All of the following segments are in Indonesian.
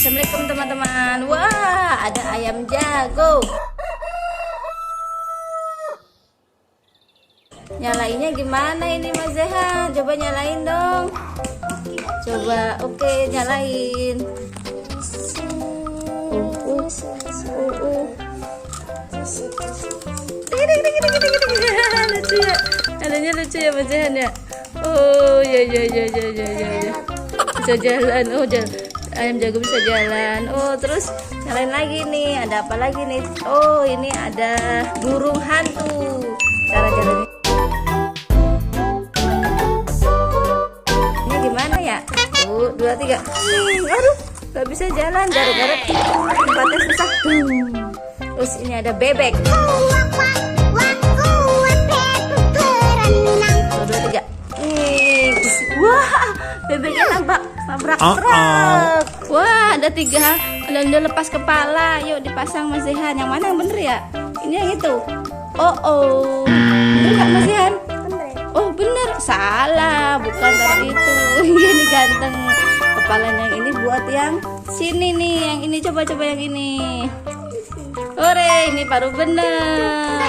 Assalamualaikum teman-teman. Wah, ada ayam jago. Nyalainnya gimana ini Mas Zehan? Coba nyalain dong. Coba, oke, nyalain. Lucu ya, adanya lucu ya Mas Zehan ya. Oh ya. Bisa jalan, oh jalan. Ayam jago bisa jalan. Oh terus nyalain lagi nih. Ada apa lagi nih? Oh ini ada burung hantu. Cara jalannya. Ini gimana ya? 1, 2, 3. Aduh, nggak bisa jalan. Gara-gara tempatnya susah. Terus ini ada bebek. 1, 2, 3. Wah, bebeknya nabrak truk. Wah, ada 3. Udah lepas kepala. Yuk dipasang Mas Zehan. Yang mana yang bener ya? Ini yang itu. Oh. Bener nggak Mas Zehan? Oh bener. Salah, bukan dari itu. Ini ganteng. Kepalanya yang ini buat yang sini nih. Yang ini coba yang ini. Hore, ini baru bener.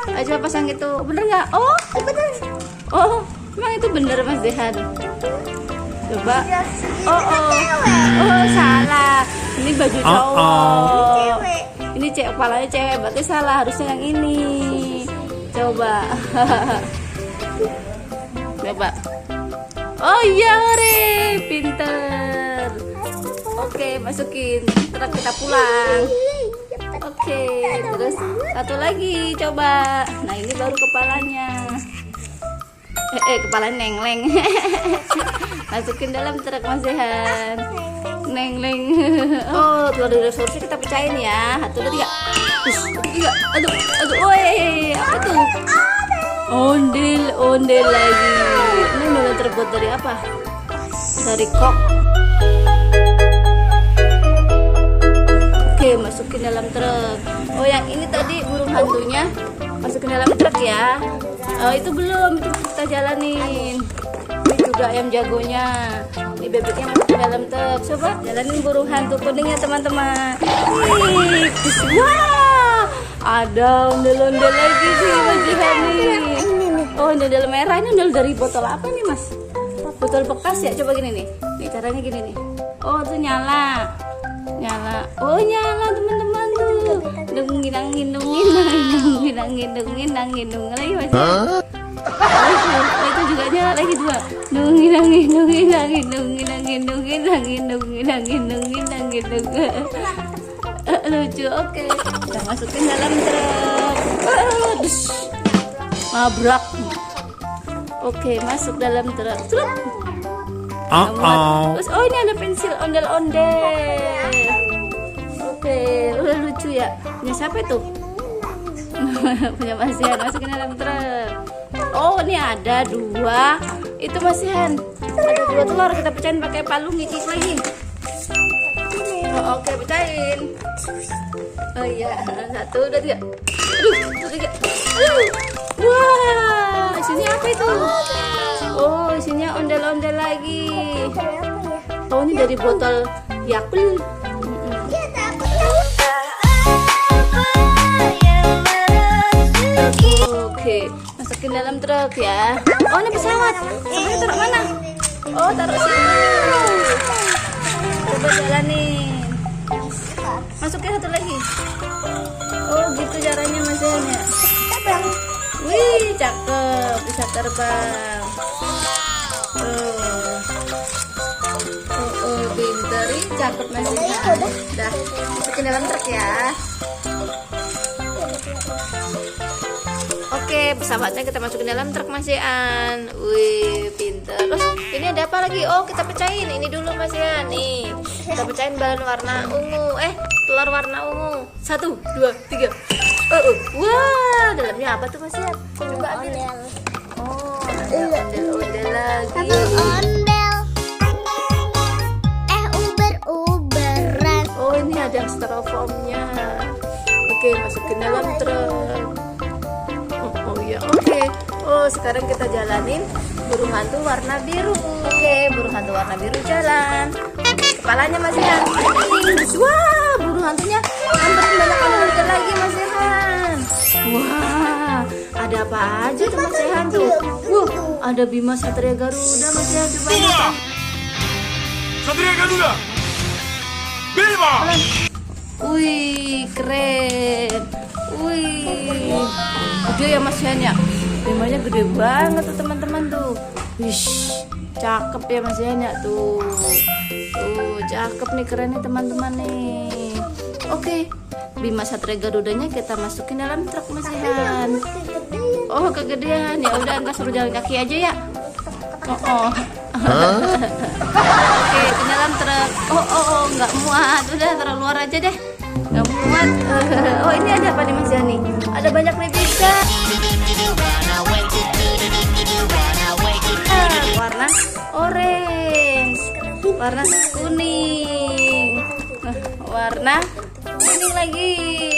Ayo coba pasang itu, bener nggak? Oh bener. Oh emang itu bener Mas Zehan. Coba. Oh salah. Ini baju cowok. Ini cewek, kepalanya cewek, berarti salah. Harusnya yang ini. Coba. Coba. Oh iya, hore, pinter. Oke, masukin. Terus kita pulang. Oke, terus satu lagi coba. Nah ini baru kepalanya. Kepalanya nengleng. Masukin dalam truk Mas Zehan. Nengleng. Oh, telur dinosaurusnya kita pecahin ya. 1, 2, 3. 3. Aduh. Woi, apa tuh? Ondel lagi. Ini udah terbuat dari apa? Dari kok. Oke, masukin dalam truk. Oh, yang ini tadi burung hantunya masukin dalam truk ya. Oh, itu belum, itu kita jalanin. Ini juga ayam jagonya. Ini bebeknya masukin dalam truk. Coba jalanin burung hantu kuningnya teman-teman. Wah, ada ondel-ondel lagi sih Mas Zehan nih. Oh, ondel merah. Ini ondel dari botol apa nih Mas? Botol bekas ya. Coba gini nih. Nih caranya gini nih. Oh, itu nyala. Oh nyala teman-teman tuh. Dungin lagi Mas. Itu juga nyala lagi 2. Lucu. Oke, kita masukin dalam truk. Nabrak. Oke, masuk dalam truk. Terus oh ini ada pensil ondel-ondel. Oke, lucu ya. Ini siapa itu? Punya Mas Zehan. Masukin dalam truk. Oh ini ada 2. Itu Mas Zehan. Ada 2 telur. Kita pecahin pakai palu ngikik lagi. Oh, oke, pecahin. Oh iya, 1, 2, 3. Aduh, 1, 3. Wah, isinya apa itu? Oh, isinya ondel-ondel lagi. Oh, ini dari botol Yakult. Oke, masukin dalam truk ya. Oh, ini pesawat. Pesawatnya taruh mana? Oh, taruh sini. Coba jalanin. Masukin 1 lagi. Oh, gitu caranya Mas Zehan ya. Wih, cakep, bisa terbang. Pinter, cakep Mas Zehan. Udah, masukin dalam truk ya. Oke, pesawatnya kita masukin dalam truk Mas Zehan. Wih, pinter. Terus ini ada apa lagi? Oh, kita pecahin. Ini dulu Mas Zehan. Nih, kita pecahin balon warna ungu. Telur warna ungu. 1, 2, 3. Wah, dalamnya apa tuh Mas Zehan? Coba ambil. Oh, ada ondel-ondel lagi. Ondel. Uber-uberan. Oh, ini ada styrofoamnya. Oke, masukin dalam truk. Oh ya, oke. Oh, sekarang kita jalanin burung hantu warna biru. Oke, burung hantu warna biru jalan. Kepalanya Mas Ihan. Wah, burung hantunya nyamperin banyak hantu lagi Mas Ihan. Wah, ada apa aja tuh Mas Ihan tuh? Ada Bima Satria Garuda Mas Ihan, coba lihat. Satria Garuda. Bima. Wih, keren. Wih, gede ya Mas Ihan ya. Bimanya gede banget tuh teman-teman tuh. Wish, cakep ya Mas Ihan ya tuh. Tuh, cakep nih, keren nih teman-teman nih. Oke, Bima Satria Garudanya kita masukin dalam truk Mas Ihan. Oh, kegedean. Ya udah, enggak suruh jalan kaki aja ya. Oh. Oke, ke dalam truk. Oh, nggak muat. Udah, taruh luar aja deh. Nggak muat. Oh, ini ada apa nih Mas Ihan nih? Ada banyak replika. Warna orange, warna kuning, warna kuning lagi.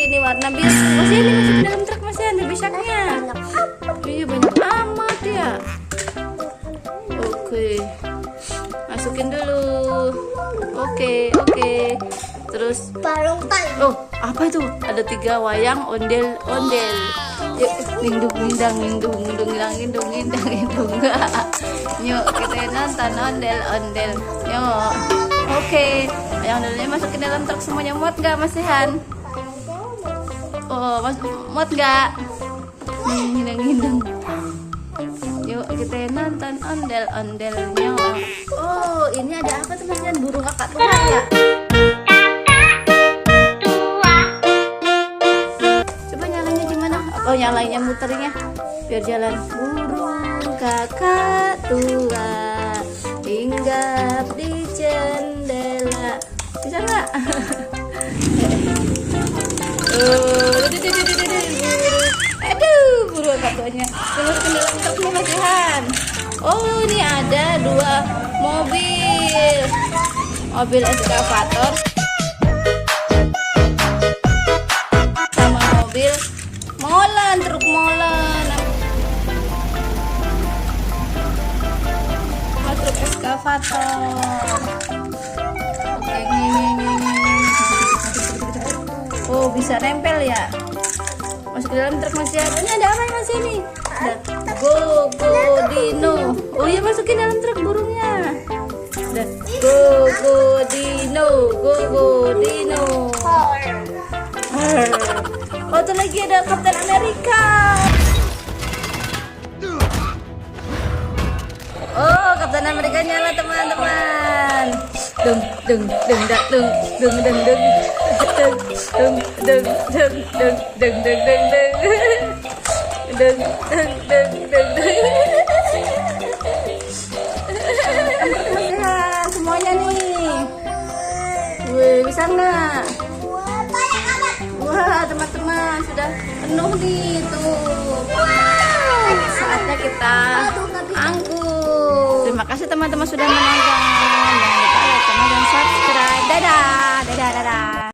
Ini warna biru. Masih ini masuk ke dalam truk Mas Ihan, ada bisaknya. Iya, banyak amat ya. Oke, masukin dulu. Oke. Terus oh, apa itu? Ada 3 wayang ondel-ondel. Lindung. Yuk kita nonton ondel-ondel. Yuk. Oke, wayang ondelnya masukin dalam truk semuanya. Muat nggak Mas Ihan? Oh, muat nggak? Ngindang. Yuk kita nonton ondel-ondelnya. Oh, ini ada apa teman-teman? Burung kakak tua ya? Coba nyalanya gimana? Oh, nyalainnya muternya biar jalan. Burung kakak tua hinggap di jendela. Bisa nggak? Aduh, burung kakak tuanya masukin dalam truk nih Mas Ihan. Oh, ini ada 2 mobil eskavator sama mobil molen, truk molen sama truk eskavator. Oke, oh, bisa nempel ya. Masuk ke dalam truk Mas Ihan. Ini ada apa Mas ini? Ada Go Dino. Oh iya, masukin dalam truk burungnya. Ada Go Dino. Oh, tuh lagi ada Kapten Amerika. Oh, Kapten Amerika nyala teman-teman. Dung. Semuanya nih. Wih, bisa nggak? Wah, teman-teman sudah penuh nih tuh. Saatnya kita angkut. Terima kasih teman-teman sudah menonton. Jangan lupa like, comment, dan subscribe. Dadah.